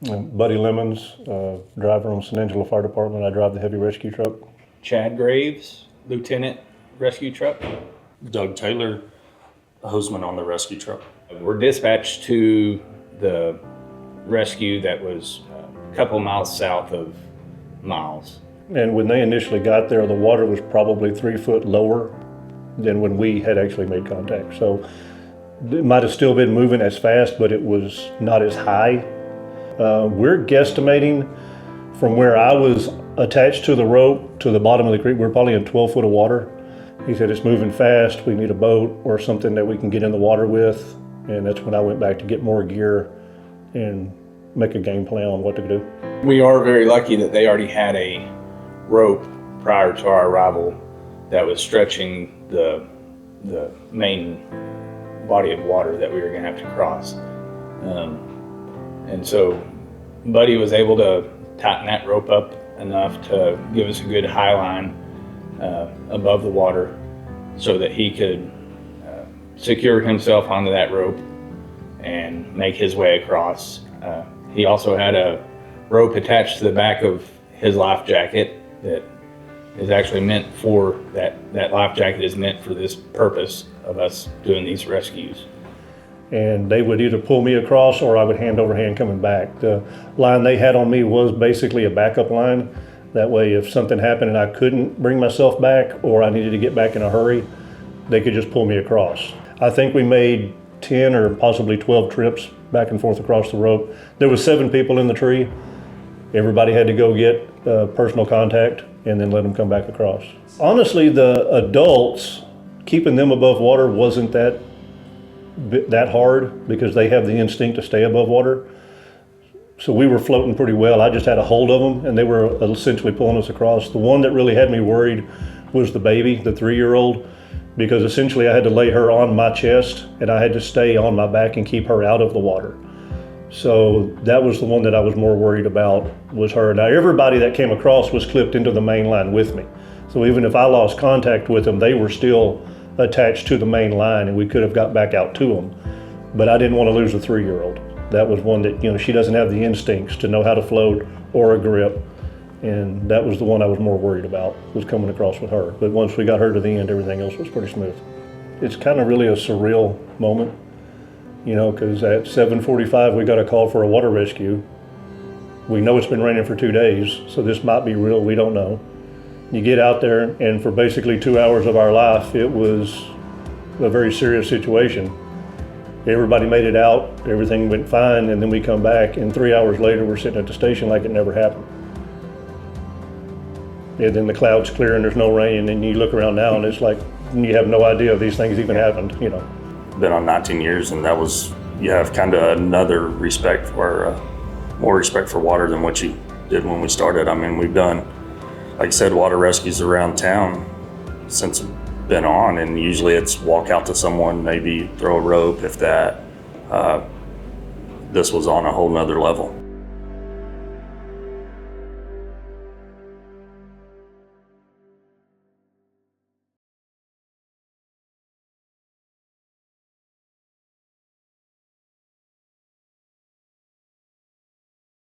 Buddy Lemons, driver on San Angelo Fire Department. I drive the heavy rescue truck. Chad Graves, Lieutenant Rescue Truck. Doug Taylor, hostman on the rescue truck. We're dispatched to the rescue that was a couple miles south of Miles. And when they initially got there, the water was probably 3 foot lower than when we had actually made contact. So it might have still been moving as fast, but it was not as high. We're guesstimating from where I was attached to the rope to the bottom of the creek, we're probably in 12 foot of water. He said, it's moving fast, we need a boat or something that we can get in the water with. And that's when I went back to get more gear and make a game plan on what to do. We are very lucky that they already had a rope prior to our arrival that was stretching the main body of water that we were gonna have to cross. And so Buddy was able to tighten that rope up enough to give us a good high line above the water so that he could secure himself onto that rope and make his way across. He also had a rope attached to the back of his life jacket that is actually meant for, that life jacket is meant for this purpose of us doing these rescues. And they would either pull me across or I would hand over hand coming back. The line they had on me was basically a backup line. That way if something happened and I couldn't bring myself back or I needed to get back in a hurry, they could just pull me across. I think we made 10 or possibly 12 trips back and forth across the rope. There was 7 people in the tree. Everybody had to go get personal contact and then let them come back across. Honestly, the adults, keeping them above water wasn't that hard because they have the instinct to stay above water. So we were floating pretty well. I just had a hold of them and they were essentially pulling us across. The one that really had me worried was the baby, the 3-year-old, because essentially I had to lay her on my chest and I had to stay on my back and keep her out of the water. So that was the one that I was more worried about, was her. Now everybody that came across was clipped into the main line with me. So even if I lost contact with them, they were still attached to the main line and we could have got back out to them. But I didn't want to lose a 3-year-old. That was one that, she doesn't have the instincts to know how to float or a grip. And that was the one I was more worried about, was coming across with her. But once we got her to the end, everything else was pretty smooth. It's kind of really a surreal moment, because at 7:45 we got a call for a water rescue. We know it's been raining for 2 days, so this might be real, we don't know. You get out there and for basically 2 hours of our life, it was a very serious situation. Everybody made it out, everything went fine, and then we come back and 3 hours later we're sitting at the station like it never happened. And then the clouds clear and there's no rain and you look around now and it's like you have no idea these things even happened, Been on 19 years and that was, you have kind of another respect for, more respect for water than what you did when we started. I mean, we've done, like I said, water rescues around town since I've been on, and usually it's walk out to someone, maybe throw a rope, if that. This was on a whole nother level.